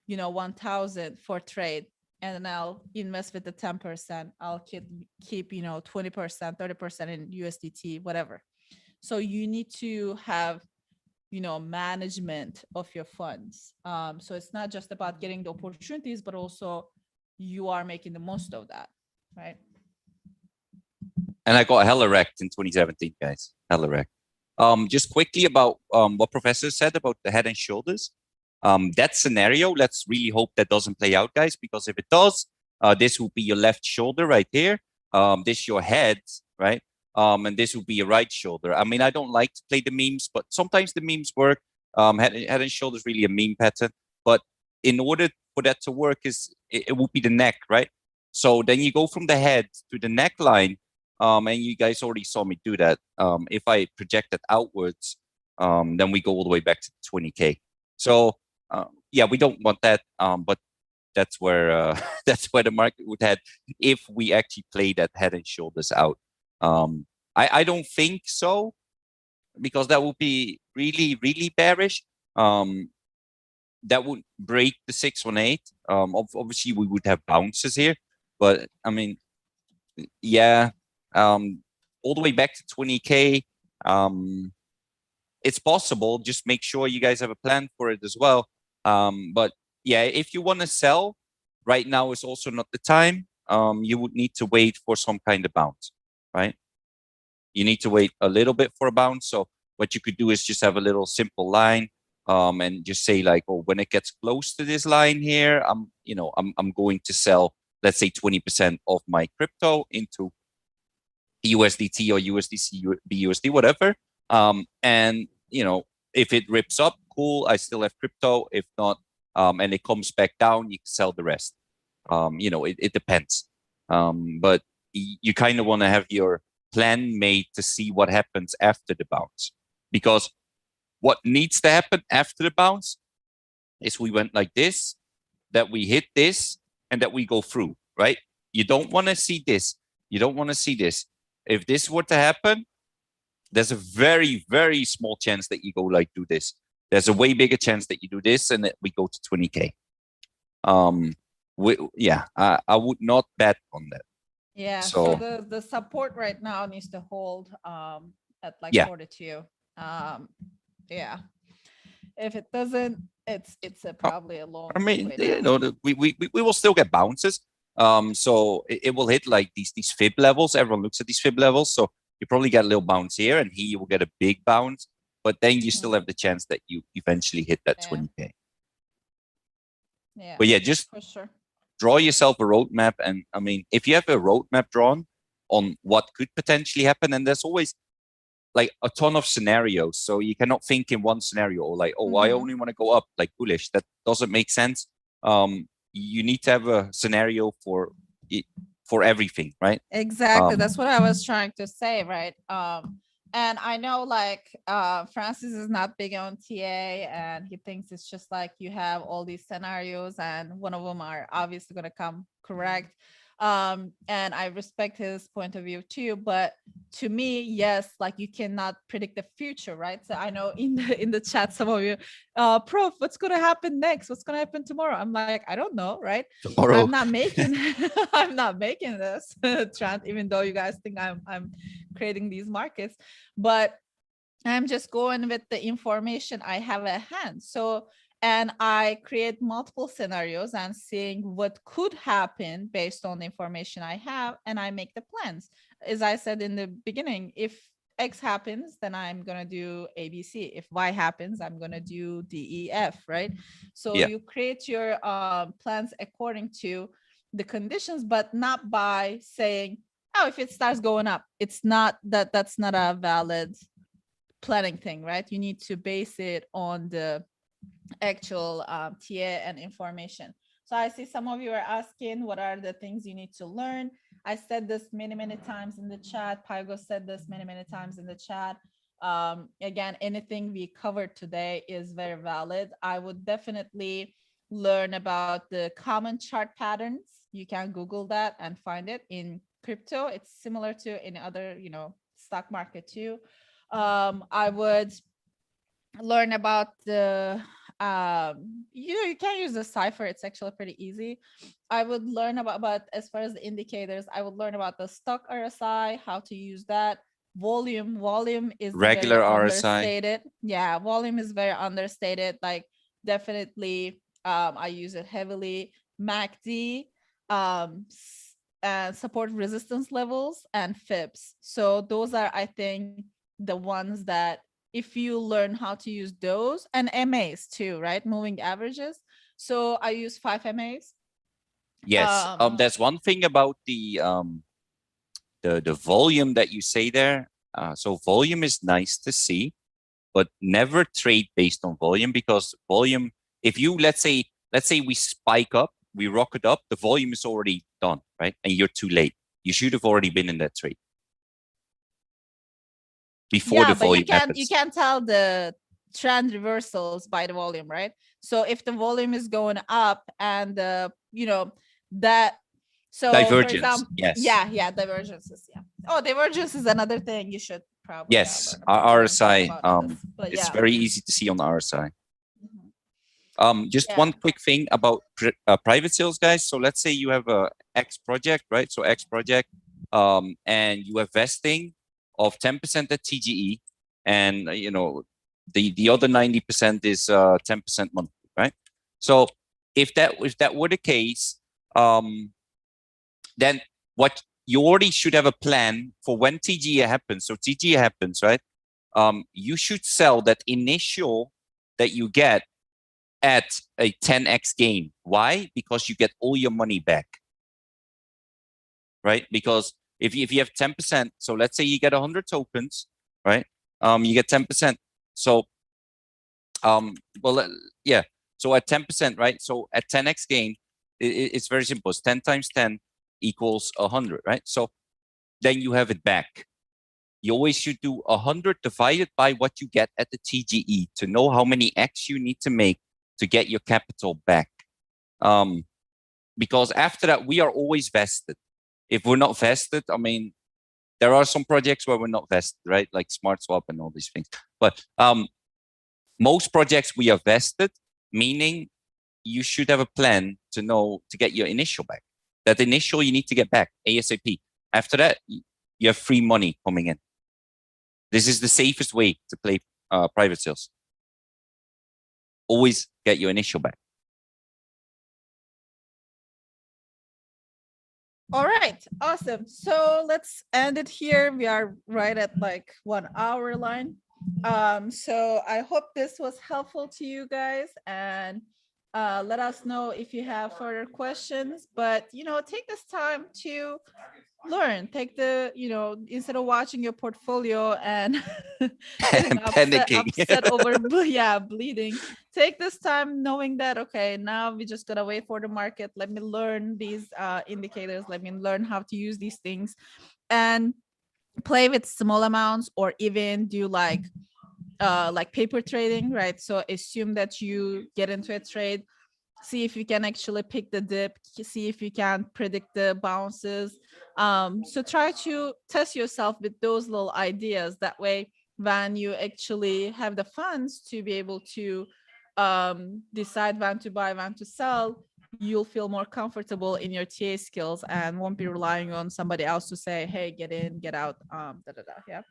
1,000 for trade, and then I'll invest with the 10%. I'll keep 20%, 30% in USDT, whatever. So you need to have management of your funds. So it's not just about getting the opportunities, but also you are making the most of that, right? And I got hella wrecked in 2017, guys. Hella wrecked. Just quickly about what Professor said about the head and shoulders. That scenario, let's really hope that doesn't play out, guys, because if it does, this will be your left shoulder right here. This your head, right? And this will be your right shoulder. I mean, I don't like to play the memes, but sometimes the memes work. Head and shoulders really a meme pattern, but in order for that to work, it will be the neck, right? So then you go from the head to the neckline. And you guys already saw me do that. If I project it outwards, then we go all the way back to 20K. So yeah, we don't want that. But that's where that's where the market would head if we actually play that head and shoulders out. I don't think so, because that would be really, really bearish. That would break the 618. Obviously we would have bounces here, but I mean, yeah, all the way back to 20K. It's possible. Just make sure you guys have a plan for it as well. But yeah, if you want to sell, right now is also not the time. You would need to wait for some kind of bounce, right? You need to wait a little bit for a bounce. So what you could do is just have a little simple line, and just say like, oh, when it gets close to this line here, I'm going to sell, let's say 20% of my crypto into USDT or USDC, BUSD, whatever. And if it rips up, cool, I still have crypto. If not, and it comes back down, you can sell the rest. It depends. But you kind of want to have your plan made to see what happens after the bounce, because what needs to happen after the bounce is we went like this, that we hit this, and that we go through, right? You don't want to see this. You don't want to see this. If this were to happen, there's a very, very small chance that you go like do this. There's a way bigger chance that you do this and that we go to 20K. I would not bet on that. Yeah. So the support right now needs to hold at like 42. Yeah. If it doesn't, it's probably a long. I mean, we will still get bounces. So it will hit like these fib levels. Everyone looks at these fib levels. So you probably get a little bounce here, and here you will get a big bounce. But then you still have the chance that you eventually hit that 20K. Yeah. But yeah, just for sure, draw yourself a roadmap. And I mean, if you have a roadmap drawn on what could potentially happen, and there's always like a ton of scenarios. So you cannot think in one scenario like, oh, I only want to go up, like bullish. That doesn't make sense. You need to have a scenario for everything, right? Exactly. That's what I was trying to say, right? And I know like Francis is not big on TA, and he thinks it's just like you have all these scenarios and one of them are obviously going to come correct. And I respect his point of view too, but to me, yes, like you cannot predict the future, right? So I know in the chat, some of you, Prof, what's going to happen next? What's going to happen tomorrow? I'm like, I don't know, right? Tomorrow. I'm not making I'm not making this trend, even though you guys think I'm creating these markets, but I'm just going with the information I have at hand. So, and I create multiple scenarios and seeing what could happen based on the information I have, and I make the plans. As I said in the beginning, if X happens, then I'm going to do ABC. If Y happens, I'm going to do DEF, right? So you create your plans according to the conditions, but not by saying, oh, if it starts going up, it's not that's not a valid planning thing, right? You need to base it on the actual TA and information. So I see some of you are asking, what are the things you need to learn? I said this many, many times in the chat. Pygoz said this many, many times in the chat. Again, anything we covered today is very valid. I would definitely learn about the common chart patterns. You can Google that and find it in crypto. It's similar to any other, stock market too. I would learn about the you can use the cipher. It's actually pretty easy. I would learn about, but as far as the indicators, I would learn about the stock RSI, how to use that, volume is Regular very RSI. understated. Yeah, volume is very understated. Like definitely I use it heavily. MACD, support resistance levels, and fibs. So those are, I think, the ones that if you learn how to use those, and MAs too, right? Moving averages. So I use 5 MAs. Yes. There's one thing about the volume that you say there. So volume is nice to see, but never trade based on volume, because volume, if you let's say we spike up, we rocket up, the volume is already done, right? And you're too late. You should have already been in that trade before the volume happens. You can't tell the trend reversals by the volume, right? So if the volume is going up and that, so Divergence, for example, yes. Divergences, divergence is another thing you should probably yes. learn RSI it's very easy to see on the RSI. Just one quick thing about private sales, guys. So let's say you have a X project, right? So X project, and you have vesting of 10% at TGE, and the other 90% is 10% monthly, right? So if that were the case, then what you already should have a plan for when TGE happens. So TGE happens, right? You should sell that initial that you get at a 10x gain. Why? Because you get all your money back, right? Because if you have 10%, so let's say you get 100 tokens, right? You get 10%. So, so at 10%, right? So at 10x gain, it's very simple. It's 10 times 10 equals 100, right? So then you have it back. You always should do 100 divided by what you get at the TGE to know how many X you need to make to get your capital back. Because after that, we are always vested. If we're not vested, I mean, there are some projects where we're not vested, right? Like Smart Swap and all these things. But most projects we are vested, meaning you should have a plan to get your initial back. That initial you need to get back ASAP. After that, you have free money coming in. This is the safest way to play private sales. Always get your initial back. All right, awesome. So let's end it here. We are right at like 1 hour line. So I hope this was helpful to you guys, and let us know if you have further questions. But take this time to learn. Take the instead of watching your portfolio and getting upset over bleeding, take this time knowing that, okay, now we just gotta wait for the market. Let me learn these indicators. Let me learn how to use these things, and play with small amounts, or even do like paper trading, right? So assume that you get into a trade, see if you can actually pick the dip, see if you can predict the bounces. So try to test yourself with those little ideas. That way, when you actually have the funds to be able to decide when to buy, when to sell, you'll feel more comfortable in your TA skills and won't be relying on somebody else to say, hey, get in, get out, yeah.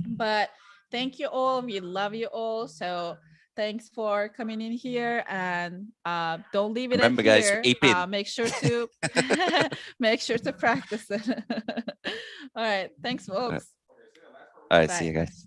But thank you all. We love you all. So thanks for coming in here, and don't leave it. Remember, here. Guys, make sure to practice it. All right. Thanks, folks. All right. See you guys.